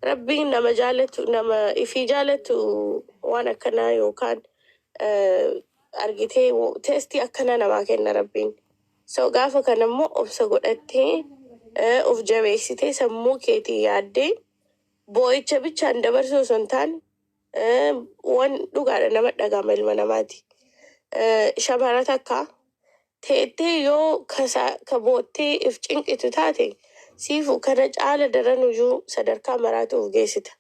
ربي نما جالت نما في جالت وانا كنا يوكان أرجتي تستي أكنا نما كنا ربين سو قافا كنا مو أبسقولتي أوف جابيسيتي سمو كيتي يادي بوي تبي چند برسو سنتان وان دوغا نما دغامل مناماتي شبارتك تيتي يو كبوتي إفچنك إتوتاتي سيفو كانت على درانوجو صدر كاميرات وفجيستا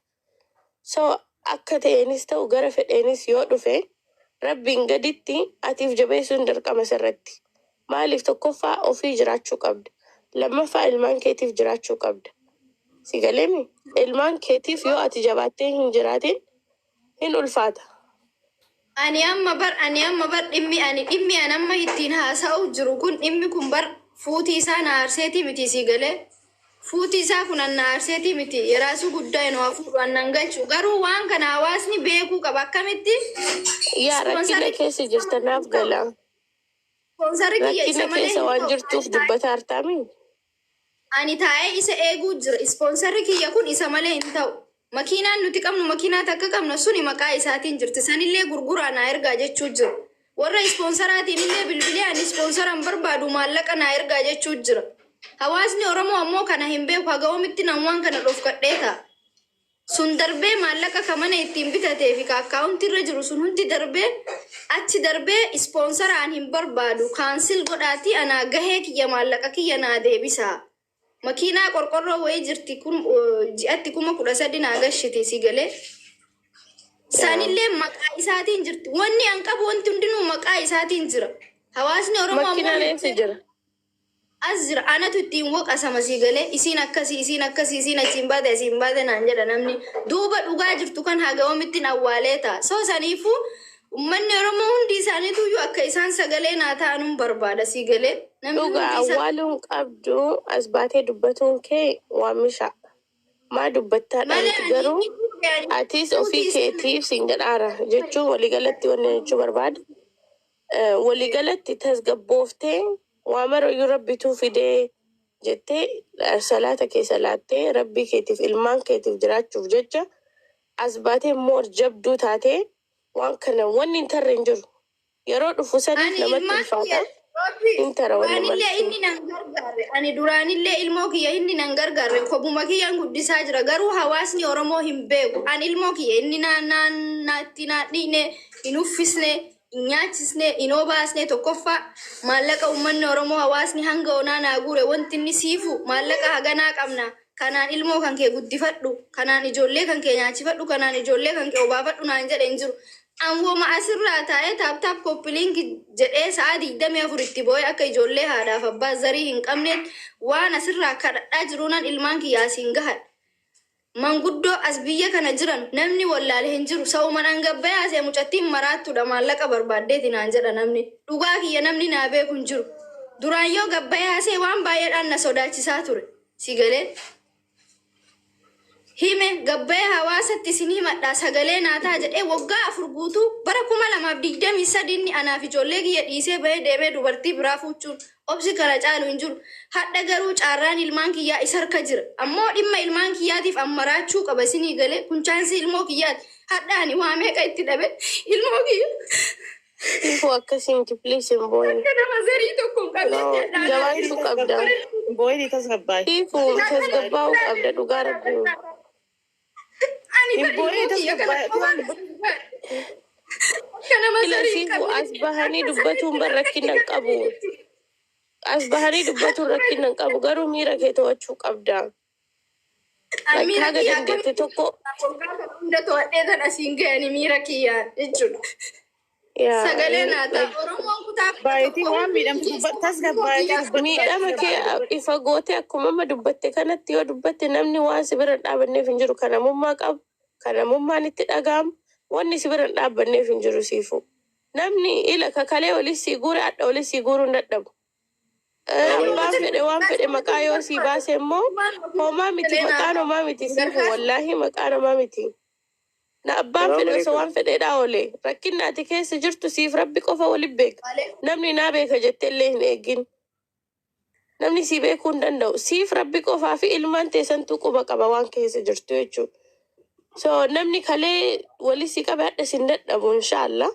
سو أكتينيس تو غرف إنيس يودو في ربي قديتي أتيف جبيسون درك مسرتي مالي تكوفا أو في جراتشو قبد لما فا المان كيتيف جراتشو قبد سيقلمي المان كيتيف يو أتجاباتين هنجراتين هن الفاتة أني أما بر إمي أنا أما يتينها ساو جروكون إمي كمبر فوتي سانا أرسيتي متي سيقلي فوتي ساكون أن أرسيتي متي يراسو قدين وفوت وأننقلشو قروا وان كان عواسني بيكو كبكا متي يا ركينا كيسي جستناف قلا ركينا كيسي وانجرتوف دبتا أرتامين أني تاي إسا إيغو جر إسبونسر كي يكون إسا مالي انتاو مكينا نتكم مكينا تككم نسوني مكا إساتين جر تساني اللي غرغورا نايرغا جيتشو جر ورا إسبونسراتين اللي بالبلي أن إسبونسران بربادو مالكا نايرغا جيتشو جر هواسني أورمو أمو كان همبه وقاقو متين أموان كان رفقات ديتا سن دربه مالكا كمان إتين بيتاتي في كاكاونتي رجرو سن هنتي دربه أتي دربه إسبونسران هم بربادو كانسل قداتي أنا غهيك يا مالكا كي ينادي بيسا مكينا قرقرو ويجرتي كم جئتي كم كل سدين عجشتي سيجله ساني اللي مكاي ساتين جرت واني أنك بونتون دينو مكاي ساتين جرا هواسني أورمو مكينا لين سجرا أزر أنا تتيم وق أسمع سيجله إسين أكسي سيمبادة نانجر نامني دوبا دوجا كان هاجا ومتين أوليتا سو سانيفو من أورمو هندي ساني تو أكيسان سجله ناتا أنم بربادة سيجله دوغا أولهم قبضو أثباتي دبتون كي وامشا ما دبتا أنتقروا أتيس أوفي كيتيف سنجل آرا جتشو ولي قلتي ونجو برباد ولي قلتي تسقبوفتي وامرو يربتو في دي جتي صلاة كي صلاتي ربي كيتيف إلمان كيتيف جراتشو جتشا أثباتي مور جبدو تاتي وان كان وان انترنجر يرود فساني لما تنفاتا Anillee inni nan gargaare ani duraanillee ilmoo kiyya inni nan gargaare kobuma kiyyaan guddisaa jira garuu hawaasni Oromoo hin beeku ani ilmoo kiyya inni naatti naadhiine hin uffisne hin nyaachisne hin obaasne tokkoffaa maallaqa uummanni Oromoo hawaasni hanga onaa naa guure wanti inni siifu maallaqa haganaa qabna kanaan ilmoo kan kee guddifadhu kanaan ijoollee kan kee nyaachifadhu kanaan ijoollee kan kee obaafadhu naan jedhe hin jiru. Ammoo ma'asirraa taa'ee taap koppiliinki jedhee sa'a 24 boo'ee akka ijoollee haadhaaf abbaa zarii hin qabneet waan asirraa kadhadhaa jiruunan ilmaan kiyyaasiin gahan. Manguddoo as biyya kana jiran namni wallaale hin jiru sa'uman angabbayaa see mucattiin maraattuudha maallaqa barbaaddeeti naan jedha namni dhugaa kiyya namni naa beeku hin jiru. Duraan yoo gabbayaa see waan baay'eedhaan na sodaachisaa ture si galee. Hime gabbee hawaasatti isinii madhaa sagalee naataa jedhee waggaa 4 guutuu bara 2023 anaaf ijoollee kiyya dhiisee bahee deemee dubartii biraa fuuchuun obsi kana caalu hin jiru. Hadha garuu caarraan ilmaan kiyyaa isa harka jira. Ammoo dhimma ilmaan kiyyaatiif ammaraachuu qaba isinii galee kun chaansi ilmoo kiyyaati. Hadha ani waa meeqa itti dhabe ilmoo kiyya. Ifu akkasiin please boy. Nama zarii tokko hin qabne. Jawaantu qabda. Boy tasgabbaa. Ifu tasgabbaa qabda dhugaa rabbi. Kilasiifu asbahanii dubbatuun rakkinna hin qabu. Asbahanii dubbatuun rakkinna hin qabu garuu miira kee to'achuu qabda. Haga dandeette tokko. Hunda to'adhee tan asiin ga'anii miira kiyyaan jechuudha. Sagalee naataa Oromoon kutaa Baayitii waan miidhamtu tasgabbaa. Miidhama kee ifa gootee akkuma amma dubbatte kanatti yoo dubbatte namni waan si bira dhaabanneef hin jiru kanamummaa qabu. Kanamummaan itti dhaga'amu wanni si bira dhaabbanneef hin jiru siifu. Namni ila kakalee olis si guure adda olis si guuruu hin dadhabu. Waan fedhe maqaa yoo si baase immoo homaa miti maqaan homaa miti siifu wallaahi maqaan homaa miti. Na abbaan fedhe osoo waan fedheedhaa oole rakkinni ati keessa jirtu siif rabbi qofa waliin beeka. Namni naa beeka jettee illee hin eegin. namni si beekuu hin danda'u. Siif rabbi qofaa fi ilmaan teessantuu quba qaba waan keessa jirtu jechuudha. So namni kalee wali si qabe hadha sin dadhabu inshaallah.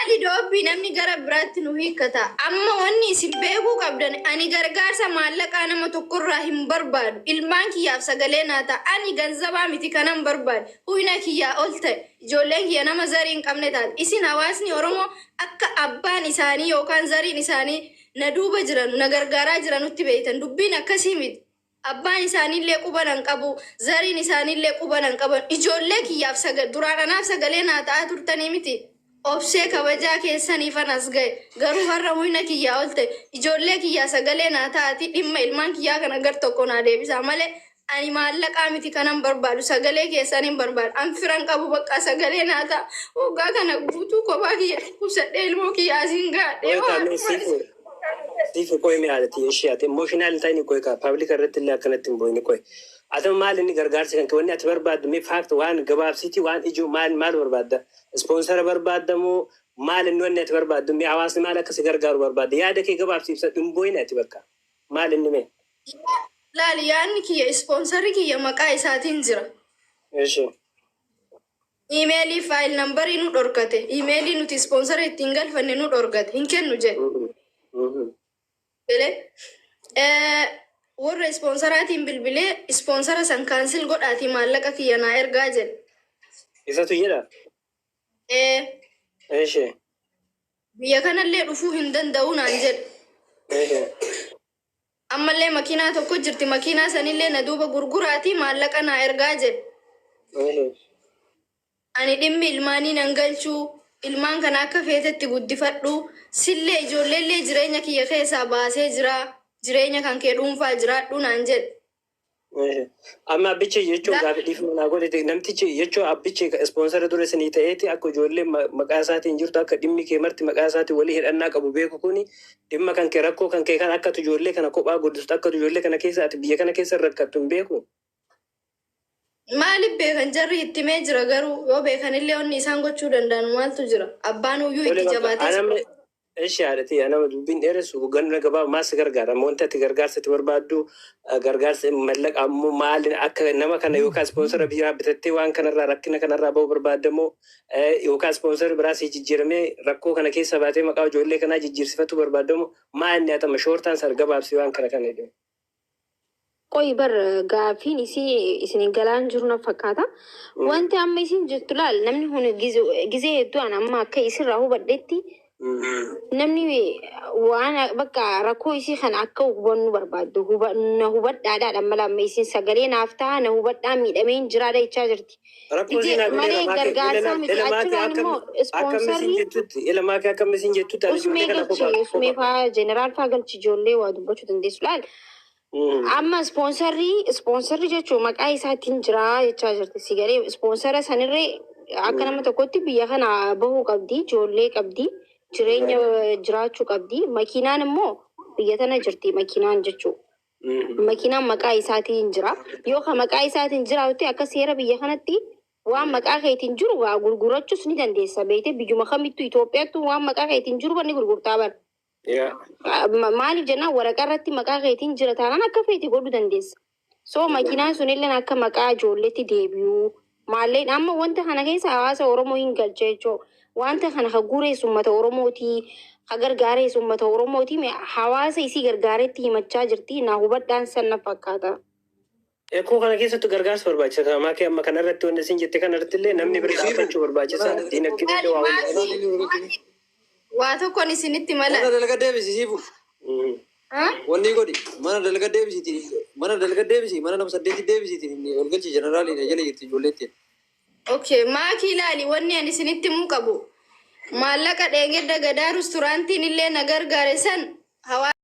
Ali doobii namni gara biraatti nu hiikkata. Amma wanni isin beekuu qabdan ani gargaarsa maallaqaa nama tokkorraa hin barbaadu. Ilmaan kiyyaaf sagalee naa ta'a. Ani ganzabaa miti kanan barbaadu. Huyna kiyyaa ol ta'e. Ijoolleen kiyya nama zarii hin qabne taate. Isin hawaasni Oromoo akka abbaan isaanii yookaan zariin isaanii na duuba jiran na gargaaraa jiranutti beektan. Dubbiin akkasii miti. Abbaan isaaniillee quba nan qabu. Zariin isaaniillee quba nan qaban. Ijoollee kiyyaaf duraan anaaf sagalee naa ta'aa turtanii miti. Obsee kabajaa keessanii fanas gahe garuu har'a huyna kiyyaa ol ta'e ijoollee kiyyaa sagalee naa taati dhimma ilmaan kiyyaa kana gar tokko naa deebisa malee ani maallaqaa miti kanan barbaadu sagalee keessaniin barbaadu an firan qabu bakka sagalee naa ta'a waggaa kana guutuu kophaa kiyya kubsadhee ilmoo kiyyaa asiin gaadhee Sifu koy mi alati ishiyate emotional tani koy ka public arrettille akkanatti boyni koy adam mal ni gargaarsi kan wonni at barbaad mi fact waan gabaab city waan iju mal barbaadda sponsor barbaadamu mal ni wonni at barbaad mi hawaasni mal akasi gargaaru barbaad yaada ke gabaab sibsa dum boyni at bakka mal ni me laali yaanni kiyya sponsori kiyya maqaa isaatiin jira ishi emaili file number inu dhorkate emaili nuti sponsor ittiin galfanne nu dhorkate hin kennu jedhe bele warra sponsoraatiin bilbilee sponsora san cancel godhaati maallaqa kiyya naa ergaa jedhe. Isatu jedha? Eeshe. Biyya kanallee dhufuu hin danda'u naan jedhe. Ammallee makiinaa tokko jirti makiinaa sanillee na duuba gurguraati maallaqa naa ergaa jedhe. Ani dhimmi ilmaanii nan galchuu ilmaan kana akka feetetti guddifadhu sillee ijoolleellee jireenya kiyya keessaa baasee jira jireenya kan kee dhuunfaa jiraadhu naan jedhe. Amma abbichi jechuun gaafa dhiifnaa godhate namtichi jechuun abbichi ispoonsara dura isinii ta'eeti akka ijoollee maqaa isaatiin jirtu akka dhimmi kee marti maqaa isaatiin walii hidhannaa qabu beeku kuni dhimma kan kee rakkoo kan kee kan akka ijoollee kana kophaa guddistu akka ijoollee kana keessa ati biyya kana keessa rakkattu hin beeku. Maaliif beekan jarri itti mee jira garuu yoo beekanillee onni isaan gochuu danda'an maaltu jira abbaan uyyuu itti jabaatee. Eeshi haadhati anama dubbiin dheeressu ganna gabaa maas gargaara wanti ati gargaarsa itti barbaaddu gargaarsa mallaqa ammoo maali akka nama kana yookaan ispoonsara biyyaa bitattee waan kanarraa rakkina kanarraa bahu barbaadamoo yookaan ispoonsara biraas jijjiiramee rakkoo kana keessa baatee maqaa ijoollee kanaa jijjiirsifatu barbaadamoo maal inni atama shoortaan sar gabaabsi waan kana kana jedhamu. Qoy bar gaafiin isin galaan jiru na fakkaata. Wanti amma isin jettu laal namni kun gizee hedduu amma akka isirraa hubadhetti namni waan bakka rakkoo isii kana akka hubannu barbaaddu na hubadhaadhaadha mala amma isin sagalee naaf ta'a na hubadhaa miidhameen jiraadha jechaa jirti. Malee gargaarsaa miti achuudhaan immoo ispoonsarri ilmaa kee akkamisin jettutti usmee faa jeneraal faa galchi ijoollee waa dubbachuu dandeessu laal. Amma ispoonsarri jechuun maqaa isaatiin jira jechaa jirti sigaree ispoonsara sanirree akka nama tokkotti biyya kana bahuu qabdi ijoollee qabdi jireenya jiraachuu qabdi makiinaan immoo biyya tana jirti makiinaan jechuudha. Makiinaan maqaa isaatiin jira yoo ka maqaa isaatiin jiraate akka seera biyya kanatti waan maqaa keetiin jiru waa gurgurachuus ni dandeessa beekte biyyuma kamittuu Itoophiyaattuu waan maqaa keetiin jiru banni gurgurtaa bara. Maaliif jennaan waraqaa irratti maqaa keetiin jira taanaan akka feeti godhuu dandeessa. So makiinaan sunillee akka maqaa ijoolleetti deebi'uu maalleen amma wanta kana keessa hawaasa Oromoo hin galche jechuudha. Wanta kana ka gureessu uummata Oromootii ka gargaareessu uummata Oromootii hawaasa isii gargaareetti himachaa jirti na hubadhaan san na fakkaata. Ekkoo kana keessatti gargaarsa barbaachisa. Maakee amma kanarratti wanti isin jette kanarratti illee namni bira dhaabbachuu barbaachisa. Diinagdee waa waa tokkoon isinitti mala. Mana dalga deebisiisiifu. Wanni godhi mana dalga deebisiiti. Mana dalga deebisi mana nama saddeetti deebisiiti. Olgalchi jeneraaliidha jala jirti ijoolleetti. Okay maakii ilaali wanni ani isinitti muu qabu. Maallaqa dheengedda gadaa resturaantiin illee na gargaare san hawaasa.